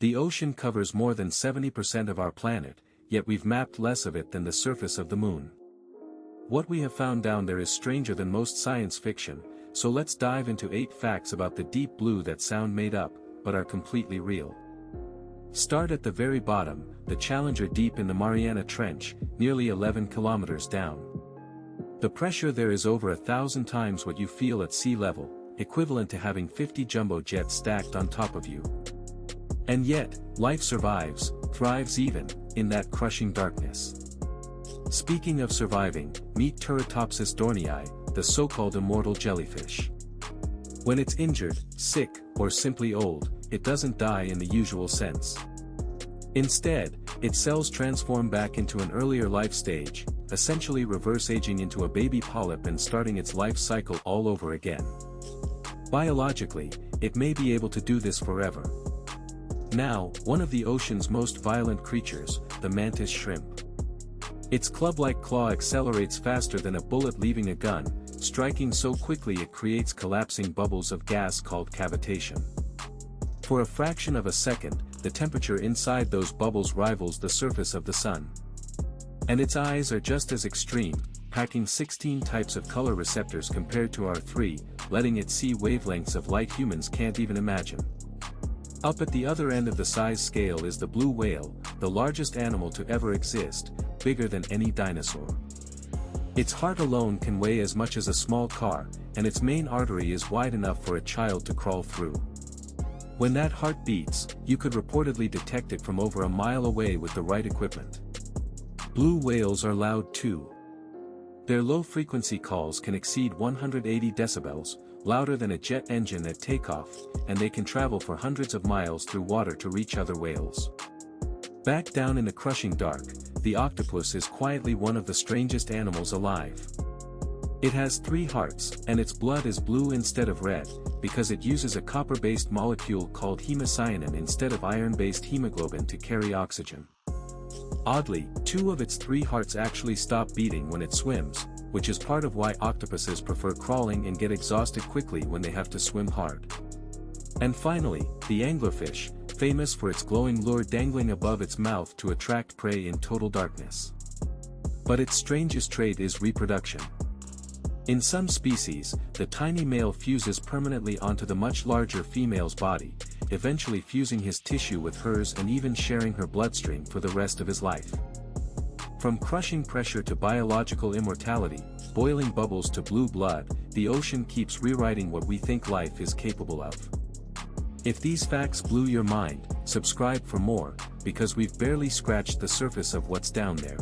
The ocean covers more than 70% of our planet, yet we've mapped less of it than the surface of the moon. What we have found down there is stranger than most science fiction, so let's dive into 8 facts about the deep blue that sound made up, but are completely real. Start at the very bottom, the Challenger Deep in the Mariana Trench, nearly 11 kilometers down. The pressure there is over 1,000 times what you feel at sea level, equivalent to having 50 jumbo jets stacked on top of you. And yet, life survives, thrives even, in that crushing darkness. Speaking of surviving, meet Turritopsis dohrnii, the so-called immortal jellyfish. When it's injured, sick, or simply old, it doesn't die in the usual sense. Instead, its cells transform back into an earlier life stage, essentially reverse aging into a baby polyp and starting its life cycle all over again. Biologically, it may be able to do this forever. Now, one of the ocean's most violent creatures, the mantis shrimp. Its club-like claw accelerates faster than a bullet leaving a gun, striking so quickly it creates collapsing bubbles of gas called cavitation. For a fraction of a second, the temperature inside those bubbles rivals the surface of the sun. And its eyes are just as extreme, packing 16 types of color receptors compared to our 3, letting it see wavelengths of light humans can't even imagine. Up at the other end of the size scale is the blue whale, the largest animal to ever exist, bigger than any dinosaur. Its heart alone can weigh as much as a small car, and its main artery is wide enough for a child to crawl through. When that heart beats, you could reportedly detect it from over a mile away with the right equipment. Blue whales are loud too. Their low-frequency calls can exceed 180 decibels, louder than a jet engine at takeoff, and they can travel for hundreds of miles through water to reach other whales. Back down in the crushing dark, the octopus is quietly one of the strangest animals alive. It has 3 hearts, and its blood is blue instead of red, because it uses a copper-based molecule called hemocyanin instead of iron-based hemoglobin to carry oxygen. Oddly, 2 of its 3 hearts actually stop beating when it swims, which is part of why octopuses prefer crawling and get exhausted quickly when they have to swim hard. And finally, the anglerfish, famous for its glowing lure dangling above its mouth to attract prey in total darkness. But its strangest trait is reproduction. In some species, the tiny male fuses permanently onto the much larger female's body, eventually fusing his tissue with hers and even sharing her bloodstream for the rest of his life. From crushing pressure to biological immortality, boiling bubbles to blue blood, the ocean keeps rewriting what we think life is capable of. If these facts blew your mind, subscribe for more, because we've barely scratched the surface of what's down there.